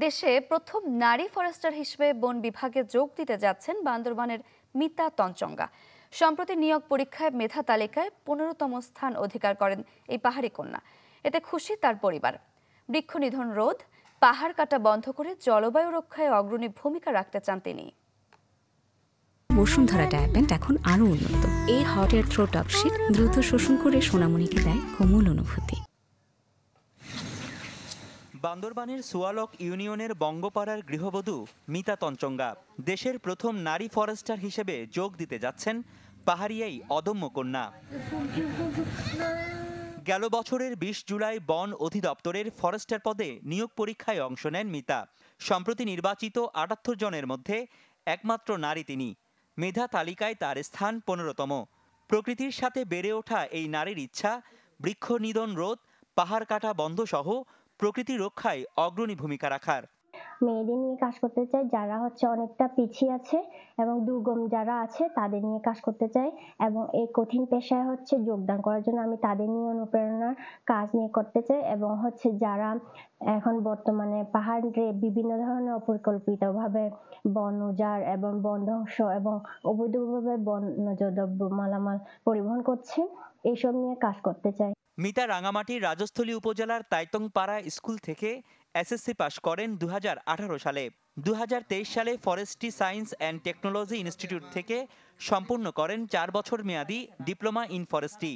দেশে প্রথম নারী ফরেস্টার হিসেবে বন বিভাগে যোগ দিতে যাচ্ছেন বান্দরবানের মিতা তঞ্চঙ্গা। সম্প্রতি নিয়োগ পরীক্ষায় মেধা তালিকায় 15তম স্থান অধিকার করেন এই পাহাড়ি কন্যা। এতে খুশি তার পরিবার। বৃক্ষ নিধন রোধ, পাহাড় কাটা বন্ধ করে জলবায়ু রক্ষায় অগ্রণী ভূমিকা রাখতে চান তিনি। বসুন্ধরা ডায়াপেন্ট এখন আরো উন্নত। এই hot air through top sheet দ্রুত শোষণ করে সোনামণিকে দেয় কোমল অনুভূতি। বান্দরবানের সুয়ালক ইউনিয়নের বঙ্গপাড়ার গৃহবধূ মিতা তঞ্চঙ্গা দেশের প্রথম নারী ফরেস্টার হিসেবে যোগ দিতে যাচ্ছেন পাহাড়িয়াই অদম্য কন্যা। গেল বছরের 20 জুলাই বন অধিদপ্তরের ফরেস্টার পদে নিয়োগ পরীক্ষায় অংশ নেন মিতা। সম্প্রতি নির্বাচিত 78 জনের মধ্যে একমাত্র নারী তিনি। মেধা তালিকায় তার স্থান 15তম। প্রকৃতির সাথে বেড়ে ওঠা এই নারীর ইচ্ছা বৃক্ষ নিধন রোধ, পাহাড় কাটা বন্ধ সহ প্রকৃতি রক্ষায় অগ্রণী ভূমিকা রাখার। মেয়েদের নিয়ে কাজ করতে চাই যারা অনেকটা পিছিয়ে আছে এবং দুর্গম যারা আছে তাদের নিয়ে কাজ করতে চাই এবং এই কঠিন পেশায় যোগদান করার জন্য আমি তাদের নিয়ে অনুপ্রেরণার কাজ নিয়ে করতে চাই এবং যারা এখন বর্তমানে পাহাড়ে বিভিন্ন ধরনের অপরিকল্পিতভাবে বন উজাড় এবং বন ধ্বংস এবং অবৈধভাবে বন্যজ দ্রব্য মালামাল পরিবহন করছে, এইসব নিয়ে কাজ করতে চাই। মিতা রাঙামাটির রাজস্থলী উপজেলার তাইতংপাড়া স্কুল থেকে এসএসসি পাশ করেন 2018 সালে। 2023 সালে forestry science and technology institute থেকে সম্পূর্ণ করেন 4 বছর মেয়াদী ডিপ্লোমা ইন ফরেস্ট্রি।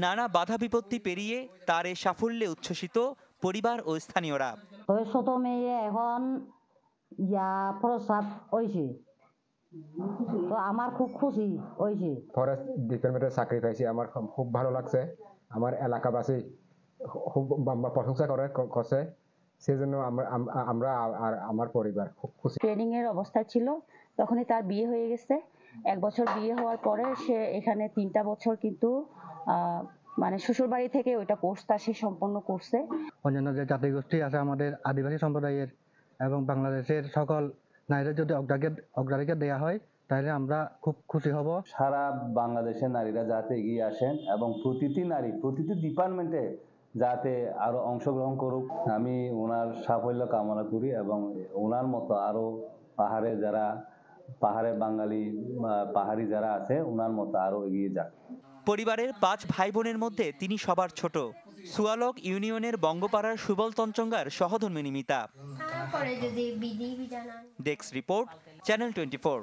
নানা বাধা বিপত্তি পেরিয়ে তার এই সাফল্যে উচ্ছ্বসিত পরিবার ও স্থানীয়রা। ছোট মেয়ে এখন তো আমার খুব খুশি হয়েছে। ফরেস্ট ডিপার্টমেন্টের চাকরি পাইছি, আমার খুব ভালো লাগছে। আমার এলাকাবাসী খুব প্রশংসা করছে, সেজন্য আমরা আর আমার পরিবার খুব খুশি। ট্রেনিং এর অবস্থায় ছিল, তখনই তার বিয়ে হয়ে গেছে। 1 বছর বিয়ে হওয়ার পরে সে এখানে 3টা বছর কিন্তু মানে শ্বশুর বাড়ি থেকে ওইটা কোর্সটা সে সম্পন্ন করছে। অন্যান্য যে জাতিগোষ্ঠী আছে আমাদের আদিবাসী সম্প্রদায়ের এবং বাংলাদেশের সকল নারীদের যদি অগ্রাধিকার দেওয়া হয় তাহলে আমরা খুব খুশি হব। সারা বাংলাদেশের নারীরা যাতে এগিয়ে আসেন এবং প্রতিটি নারী প্রতিটি ডিপার্টমেন্টে যাতে আরো অংশগ্রহণ করুক, আমি ওনার সাফল্য কামনা করি এবং ওনার মতো আরো পাহাড়ে বাঙালি পাহাড়ি যারা আছে ওনার মতো আরো এগিয়ে যাক। পরিবারের 5 ভাই বোনের মধ্যে তিনি সবার ছোট। সুয়ালক ইউনিয়নের বঙ্গপাড়ার সুবল তঞ্চঙ্গার সহধর্মিণী মিতা। Desk report, channel 24।